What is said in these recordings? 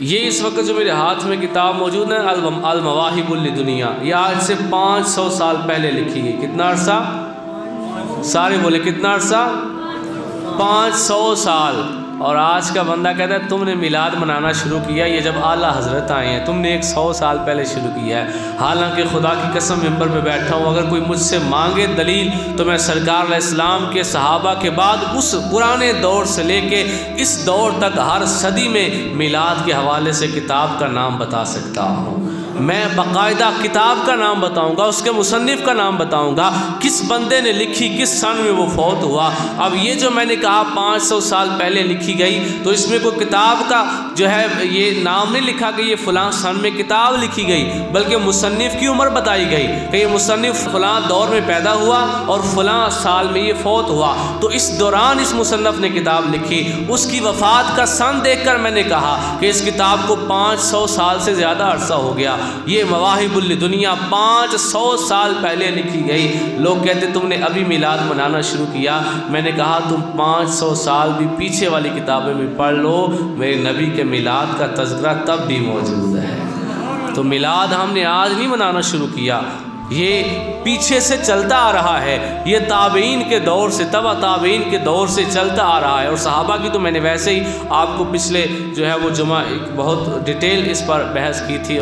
یہ اس وقت جو میرے ہاتھ میں کتاب موجود ہے المواہب للدنیا، یہ آج سے 500 سال پہلے لکھی گئی۔ کتنا عرصہ؟ سارے بولے کتنا عرصہ؟ 500 سال۔ اور آج کا بندہ کہتا ہے تم نے میلاد منانا شروع کیا یہ جب اعلیٰ حضرت آئے ہیں، تم نے 100 سال پہلے شروع کیا ہے۔ حالانکہ خدا کی قسم ممبر پہ بیٹھا ہوں، اگر کوئی مجھ سے مانگے دلیل تو میں سرکار علیہ السلام کے صحابہ کے بعد اس پرانے دور سے لے کے اس دور تک ہر صدی میں میلاد کے حوالے سے کتاب کا نام بتا سکتا ہوں۔ میں باقاعدہ کتاب کا نام بتاؤں گا، اس کے مصنف کا نام بتاؤں گا، کس بندے نے لکھی، کس سن میں وہ فوت ہوا۔ اب یہ جو میں نے کہا 500 سال پہلے لکھی گئی، تو اس میں کوئی کتاب کا جو ہے یہ نام نہیں لکھا کہ یہ فلاں سن میں کتاب لکھی گئی، بلکہ مصنف کی عمر بتائی گئی کہ یہ مصنف فلاں دور میں پیدا ہوا اور فلاں سال میں یہ فوت ہوا، تو اس دوران اس مصنف نے کتاب لکھی۔ اس کی وفات کا سن دیکھ کر میں نے کہا کہ اس کتاب کو 500 سال سے زیادہ عرصہ ہو گیا۔ یہ مواہب للدنیا 500 سال پہلے لکھی گئی۔ لوگ کہتے تم نے ابھی میلاد منانا شروع کیا، میں نے کہا تم 500 سال بھی پیچھے والی کتابیں میں پڑھ لو، میرے نبی کے میلاد کا تذکرہ تب بھی موجود ہے۔ تو میلاد ہم نے آج نہیں منانا شروع کیا، یہ پیچھے سے چلتا آ رہا ہے، یہ تابعین کے دور سے، تبع تابعین کے دور سے چلتا آ رہا ہے۔ اور صحابہ کی تو میں نے ویسے ہی آپ کو پچھلے جو ہے وہ جمعہ ایک بہت ڈیٹیل اس پر بحث کی تھی۔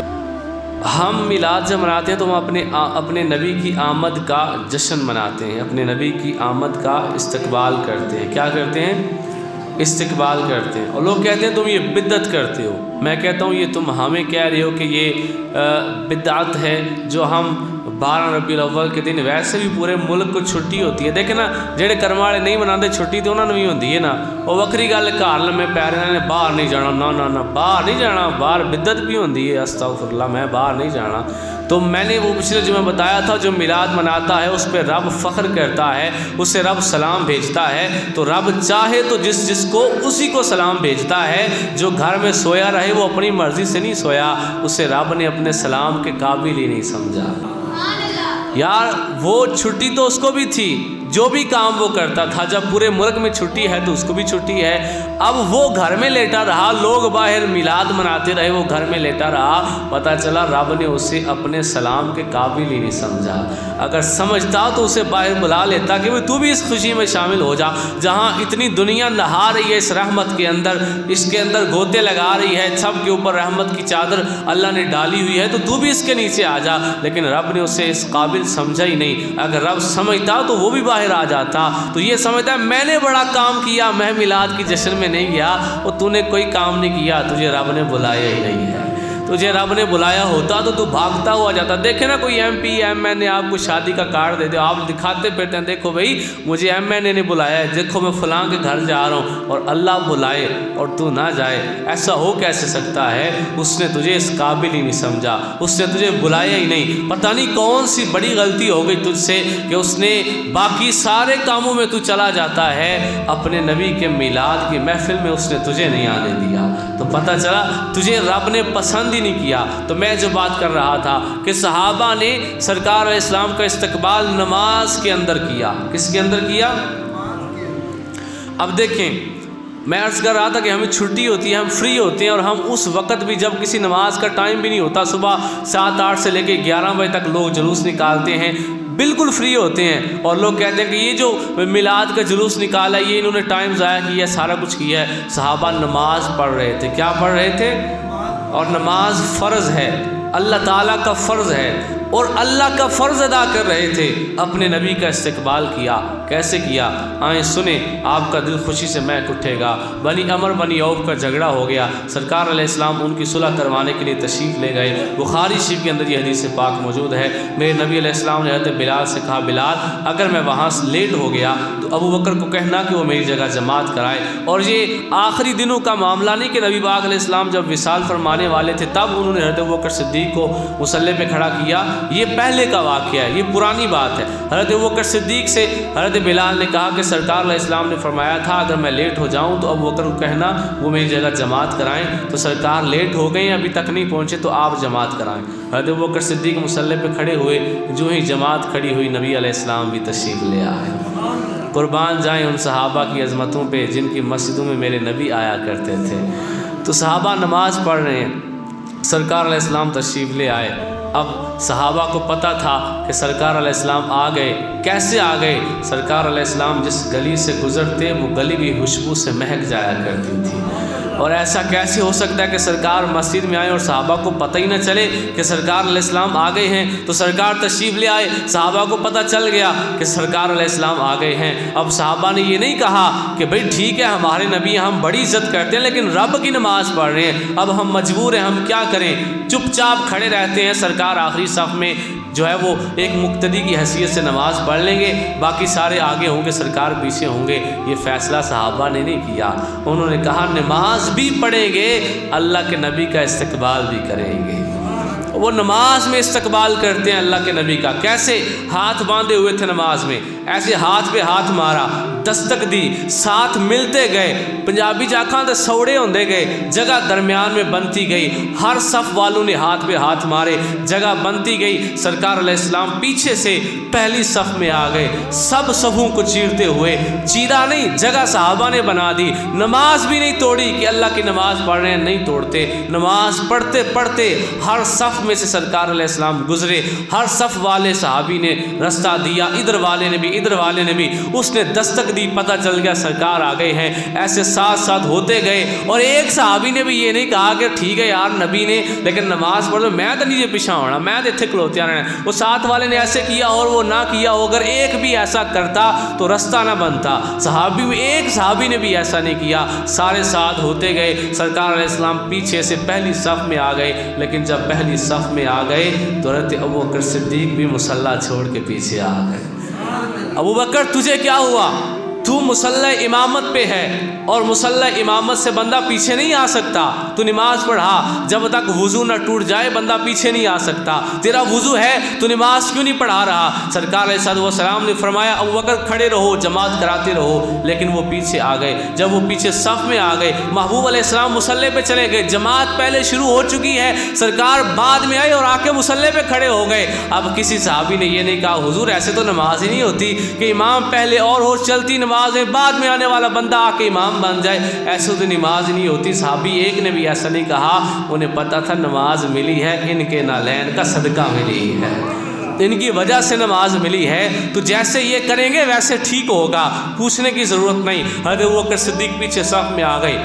ہم میلاد جب مناتے ہیں تو ہم اپنے نبی کی آمد کا جشن مناتے ہیں، اپنے نبی کی آمد کا استقبال کرتے ہیں۔ کیا کرتے ہیں؟ استقبال کرتے ہیں۔ اور لوگ کہتے ہیں تم یہ بدعت کرتے ہو، میں کہتا ہوں یہ تم ہمیں کہہ رہے ہو کہ یہ بدعت ہے جو ہم 12 ربیع الاول کے دن ویسے بھی پورے ملک کو چھٹی ہوتی ہے۔ دیکھیں نا جہے کرم والے نہیں مناتے چھٹی تو انہوں نے بھی ہوتی ہے نا، وہ وکری گل گھر لمے پے رہے نے باہر نہیں جانا، نہ باہر نہیں جانا، باہر بدعت بھی ہوتی ہے، استغفر اللہ میں باہر نہیں جانا۔ تو میں نے وہ پچھلے جمعہ بتایا تھا جو میلاد مناتا ہے اس پہ رب فخر کرتا ہے، اسے رب سلام بھیجتا ہے، تو رب چاہے تو جس کو اسی کو سلام بھیجتا ہے۔ جو گھر میں سویا رہے وہ اپنی مرضی سے نہیں سویا، اسے رب نے اپنے سلام کے قابل ہی نہیں سمجھا۔ یار وہ چھٹی تو اس کو بھی تھی، جو بھی کام وہ کرتا تھا، جب پورے ملک میں چھٹی ہے تو اس کو بھی چھٹی ہے۔ اب وہ گھر میں لیٹا رہا، لوگ باہر میلاد مناتے رہے، وہ گھر میں لیٹا رہا، پتہ چلا رب نے اسے اپنے سلام کے قابل ہی نہیں سمجھا۔ اگر سمجھتا تو اسے باہر بلا لیتا کہ تو بھی اس خوشی میں شامل ہو جا، جہاں اتنی دنیا نہا رہی ہے اس رحمت کے اندر، اس کے اندر گوتے لگا رہی ہے، سب کے اوپر رحمت کی چادر اللہ نے ڈالی ہوئی ہے، تو بھی اس کے نیچے آ جا۔ لیکن رب نے اسے اس قابل سمجھا ہی نہیں۔ اگر رب سمجھتا تو وہ بھی باہر آ جاتا۔ تو یہ سمجھتا ہے میں نے بڑا کام کیا، میں میلاد کی جشن میں نہیں گیا، اور تو نے کوئی کام نہیں کیا، تجھے رب نے بلایا ہی نہیں ہے۔ تجھے رب نے بلایا ہوتا تو بھاگتا ہوا جاتا۔ دیکھیں نا کوئی ایم پی ایم این اے آپ کو شادی کا کارڈ دے دے، آپ دکھاتے پھرتے ہیں دیکھو بھائی مجھے ایم این اے نے بلایا ہے، دیکھو میں فلاں کے گھر جا رہا ہوں، اور اللہ بلائے اور تو نہ جائے، ایسا ہو کیسے سکتا ہے؟ اس نے تجھے اس قابل ہی نہیں سمجھا، اس نے تجھے بلایا ہی نہیں۔ پتہ نہیں کون سی بڑی غلطی ہو گئی تجھ سے کہ اس نے باقی سارے کاموں میں تو چلا جاتا ہے، اپنے نبی کے میلاد کی محفل میں اس نے تجھے نہیں آنے دیا۔ تو پتہ چلا تجھے رب نے پسند ہی نہیں کیا۔ تو میں جو بات کر رہا تھا کہ صحابہ نے سرکار علیہ السلام کا استقبال نماز کے اندر کیا۔ کس کے اندر کیا؟ اب دیکھیں میں عرض کر رہا تھا کہ ہمیں چھٹی ہوتی ہے، ہم فری ہوتے ہیں، اور ہم اس وقت بھی جب کسی نماز کا ٹائم بھی نہیں ہوتا، صبح 7-8 سے لے کے 11 بجے تک لوگ جلوس نکالتے ہیں، بالکل فری ہوتے ہیں، اور لوگ کہتے ہیں کہ یہ جو میلاد کا جلوس نکالا یہ انہوں نے ٹائم ضائع کیا، سارا کچھ کیا ہے۔ صحابہ نماز پڑھ رہے تھے۔ کیا پڑھ رہے تھے؟ اور نماز فرض ہے، اللہ تعالیٰ کا فرض ہے، اور اللہ کا فرض ادا کر رہے تھے، اپنے نبی کا استقبال کیا۔ کیسے کیا؟ آئیں سنیں، آپ کا دل خوشی سے مہک اٹھے گا۔ بنی عمر بنی عوف کا جھگڑا ہو گیا، سرکار علیہ السلام ان کی صلح کروانے کے لیے تشریف لے گئے۔ بخاری شریف کے اندر یہ حدیث پاک موجود ہے، میرے نبی علیہ السلام نے حضرت بلال سے کہا بلال اگر میں وہاں سے لیٹ ہو گیا تو ابو بکر کو کہنا کہ وہ میری جگہ جماعت کرائے۔ اور یہ آخری دنوں کا معاملہ نہیں کہ نبی پاک علیہ السلام جب وصال فرمانے والے تھے تب انہوں نے حضرت ابو بکر صدیق کو مصلی پہ کھڑا کیا، یہ پہلے کا واقعہ ہے، یہ پرانی بات ہے۔ حضرت ابو بکر صدیق سے حضرت بلال نے کہا کہ سرکار علیہ السلام نے فرمایا تھا اگر میں لیٹ ہو جاؤں تو ابو بکر کو کہنا وہ میری جگہ جماعت کرائیں، تو سرکار لیٹ ہو گئے ہیں ابھی تک نہیں پہنچے تو آپ جماعت کرائیں۔ حضرت ابو بکر صدیق مصلی پہ کھڑے ہوئے، جو ہی جماعت کھڑی ہوئی نبی علیہ السلام بھی تشریف لے آئے۔ قربان جائیں ان صحابہ کی عظمتوں پہ جن کی مسجدوں میں میرے نبی آیا کرتے تھے۔ تو صحابہ نماز پڑھ رہے ہیں، سرکار علیہ السلام تشریف لے آئے۔ اب صحابہ کو پتہ تھا کہ سرکار علیہ السلام آ گئے۔ کیسے آ گئے؟ سرکار علیہ السلام جس گلی سے گزرتے وہ گلی بھی خوشبو سے مہک جایا کرتی تھی، اور ایسا کیسے ہو سکتا ہے کہ سرکار مسجد میں آئے اور صحابہ کو پتہ ہی نہ چلے کہ سرکار علیہ السلام آ گئے ہیں؟ تو سرکار تشریف لے آئے، صحابہ کو پتہ چل گیا کہ سرکار علیہ السلام آ گئے ہیں۔ اب صحابہ نے یہ نہیں کہا کہ بھئی ٹھیک ہے ہمارے نبی ہم بڑی عزت کرتے ہیں لیکن رب کی نماز پڑھ رہے ہیں، اب ہم مجبور ہیں، ہم کیا کریں؟ چپ چاپ کھڑے رہتے ہیں۔ سرکار آخری صف میں جو ہے وہ ایک مقتدی کی حیثیت سے نماز پڑھ لیں گے، باقی سارے آگے ہوں گے، سرکار پیچھے ہوں گے۔ یہ فیصلہ صحابہ نے نہیں کیا، انہوں نے کہا نماز بھی پڑھیں گے، اللہ کے نبی کا استقبال بھی کریں گے۔ وہ نماز میں استقبال کرتے ہیں اللہ کے نبی کا۔ کیسے؟ ہاتھ باندھے ہوئے تھے نماز میں، ایسے ہاتھ پہ ہاتھ مارا، دستک دی، ساتھ ملتے گئے، پنجابی جاکھاں دے سوڑے ہوندے گئے، جگہ درمیان میں بنتی گئی، ہر صف والوں نے ہاتھ پہ ہاتھ مارے، جگہ بنتی گئی۔ سرکار علیہ السلام پیچھے سے پہلی صف میں آ گئے، سب صفوں کو چیرتے ہوئے، چیرا نہیں، جگہ صحابہ نے بنا دی، نماز بھی نہیں توڑی کہ اللہ کی نماز پڑھ رہے ہیں، نہیں توڑتے، نماز پڑھتے پڑھتے ہر صف میں سے سرکار علیہ السلام گزرے، ہر صف والے صحابی نے رستہ دیا، ادھر والے نے بھی، ادھر والے نے بھی، اس نے دستک دی، پتہ چل گیا سرکار آ گئے ہیں۔ ایسے ساتھ ساتھ ہوتے گئے، اور ایک صحابی نے بھی یہ نہیں کہا کہ ٹھیک ہے یار نبی نے لیکن نماز پڑھ دو، میں تو نہیں پیچھے ہونا، میں تو اتنے کھلوتیا رہنا۔ وہ ساتھ والے نے ایسے کیا اور وہ نہ کیا، اگر ایک بھی ایسا کرتا تو رستہ نہ بنتا۔ ایک صحابی نے بھی ایسا نہیں کیا، سارے ساتھ ہوتے گئے۔ سرکار علیہ السلام پیچھے سے پہلی صف میں آ گئے، لیکن جب پہلی صف میں آ گئے تو حضرت ابوبکر صدیق بھی مصلی چھوڑ کے پیچھے آ گئے۔ ابوبکر تجھے کیا ہوا؟ تو مصلی امامت پہ ہے، اور مصلی امامت سے بندہ پیچھے نہیں آ سکتا۔ تو نماز پڑھا، جب تک وضو نہ ٹوٹ جائے بندہ پیچھے نہیں آ سکتا۔ تیرا وضو ہے تو نماز کیوں نہیں پڑھا رہا؟ سرکار علیہ السلام نے فرمایا ابوبکر کھڑے رہو، جماعت کراتے رہو، لیکن وہ پیچھے آ گئے۔ جب وہ پیچھے صف میں آ گئے، محبوب علیہ السلام مصلی پہ چلے گئے، جماعت پہلے شروع ہو چکی ہے، سرکار بعد میں آئے اور آ کے مصلی پہ کھڑے ہو گئے۔ اب کسی صحابی نے یہ نہیں کہا حضور ایسے تو نماز ہی نہیں ہوتی کہ امام پہلے اور ہو چلتی نماز ہے، بعد میں آنے والا بندہ آ کے امام بن جائے، ایسے تو نماز نہیں ہوتی۔ صحابی ایک نے بھی ایسا نہیں کہا، انہیں پتا تھا نماز ملی ہے ان کے نالین کا صدقہ ملی ہے، ان کی وجہ سے نماز ملی ہے، تو جیسے یہ کریں گے ویسے ٹھیک ہوگا، پوچھنے کی ضرورت نہیں۔ حضرت ابوبکر صدیق پیچھے صف میں آ گئے،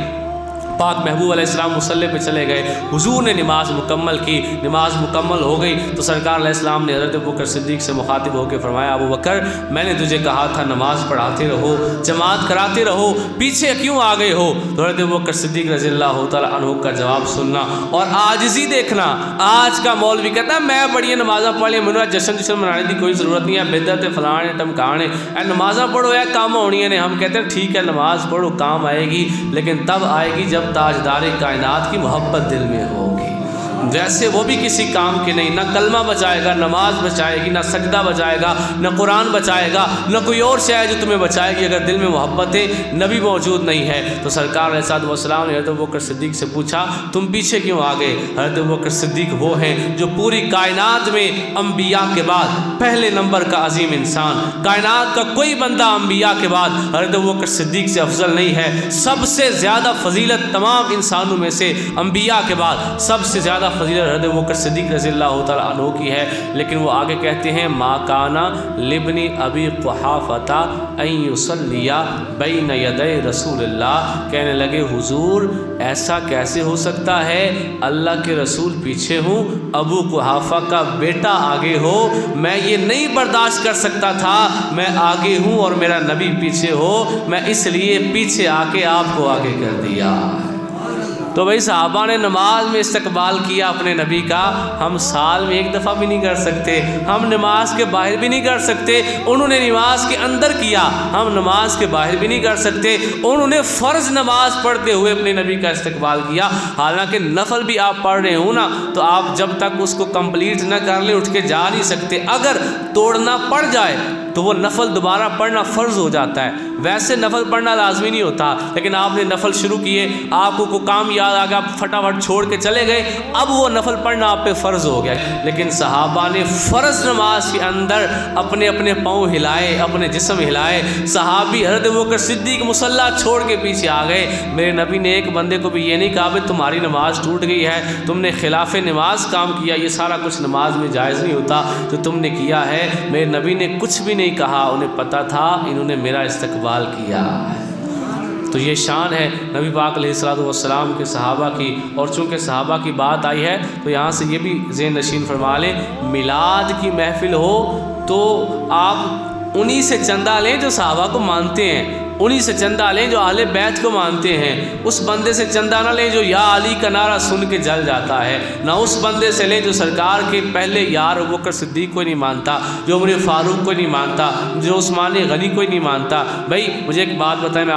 پاک محبوب علیہ السلام مصلی پہ چلے گئے، حضور نے نماز مکمل کی، نماز مکمل ہو گئی تو سرکار علیہ السلام نے حضرت ابوبکر صدیق سے مخاطب ہو کے فرمایا ابوبکر میں نے تجھے کہا تھا نماز پڑھاتے رہو، جماعت کراتے رہو، پیچھے کیوں آ گئے ہو؟ تو حضرت ابوبکر صدیق رضی اللہ تعالیٰ عنہ کا جواب سننا اور عاجزی دیکھنا۔ آج کا مولوی کہتا ہے میں بڑی نمازاں پڑھ لی، مجھے جشن منانے کی کوئی ضرورت نہیں ہے، بدعت فلانے ٹمکانے، نمازاں پڑھو یا کام ہونی ہے۔ ہم کہتے ہیں ٹھیک ہے نماز پڑھو، کام آئے گی، لیکن تب آئے گی جب تاجدار کائنات کی محبت دل میں ہوگی، ویسے وہ بھی کسی کام کے نہیں، نہ کلمہ بچائے گا، نماز بچائے گی، نہ سجدہ بچائے گا، نہ قرآن بچائے گا، نہ کوئی اور شے ہے جو تمہیں بچائے گی اگر دل میں محبت نبی موجود نہیں ہے۔ تو سرکار علیہ السلام نے حضرت ابوبکر صدیق سے پوچھا تم پیچھے کیوں آ گئے؟ حضرت ابوبکر صدیق وہ ہیں جو پوری کائنات میں انبیاء کے بعد پہلے نمبر کا عظیم انسان، کائنات کا کوئی بندہ انبیاء کے بعد حضرت ابوبکر صدیق سے افضل نہیں ہے۔ سب سے زیادہ فضیلت تمام انسانوں میں سے انبیاء کے بعد سب سے زیادہ فضیلت حضرت ابوبکر صدیق رضی اللہ تعالیٰ عنہ کی ہے۔ لیکن وہ آگے کہتے ہیں ما کانا لابن ابی قحافہ ان یصلی بین یدی رسول اللہ، کہنے لگے حضور ایسا کیسے ہو سکتا ہے اللہ کے رسول پیچھے ہوں، ابو قحافہ کا بیٹا آگے ہو، میں یہ نہیں برداشت کر سکتا تھا، میں آگے ہوں اور میرا نبی پیچھے ہو، میں اس لیے پیچھے آ کے آپ کو آگے کر دیا۔ تو بھائی صحابہ نے نماز میں استقبال کیا اپنے نبی کا، ہم سال میں ایک دفعہ بھی نہیں کر سکتے، ہم نماز کے باہر بھی نہیں کر سکتے، انہوں نے نماز کے اندر کیا، ہم نماز کے باہر بھی نہیں کر سکتے، انہوں نے فرض نماز پڑھتے ہوئے اپنے نبی کا استقبال کیا۔ حالانکہ نفل بھی آپ پڑھ رہے ہوں نا تو آپ جب تک اس کو کمپلیٹ نہ کر لیں اٹھ کے جا نہیں سکتے، اگر توڑنا پڑ جائے تو وہ نفل دوبارہ پڑھنا فرض ہو جاتا ہے. ویسے نفل پڑھنا لازمی نہیں ہوتا، لیکن آپ نے نفل شروع کیے، آپ کو کام یاد آ گیا، آپ فٹافٹ چھوڑ کے چلے گئے، اب وہ نفل پڑھنا آپ پہ فرض ہو گیا. لیکن صحابہ نے فرض نماز کے اندر اپنے اپنے پاؤں ہلائے، اپنے جسم ہلائے. صحابی حضرت ابوبکر صدیق مصلی چھوڑ کے پیچھے آ گئے. میرے نبی نے ایک بندے کو بھی یہ نہیں کہا کہ تمہاری نماز ٹوٹ گئی ہے، تم نے خلاف نماز کام کیا، یہ سارا کچھ نماز میں جائز نہیں ہوتا جو تم نے کیا ہے. میرے نبی نے کچھ بھی نہیں کہا، انہیں پتہ تھا انہوں نے میرا استقبال کیا. تو یہ شان ہے نبی پاک علیہ الصلوۃ والسلام کے صحابہ کی. اور چونکہ صحابہ کی بات آئی ہے تو یہاں سے یہ بھی ذہن نشین فرما لیں، میلاد کی محفل ہو تو آپ انہی سے چندہ لیں جو صحابہ کو مانتے ہیں، انہی سے چندہ لیں جو اہل بیت کو مانتے ہیں. اس بندے سے چندہ نہ لیں جو یا علی کا نعرہ سن کے جل جاتا ہے، نہ اس بندے سے لیں جو سرکار کے پہلے یار ابوبکر صدیق کو نہیں مانتا، جو عمر فاروق کو نہیں مانتا، جو عثمان غنی کو نہیں مانتا. بھائی مجھے ایک بات بتائیں،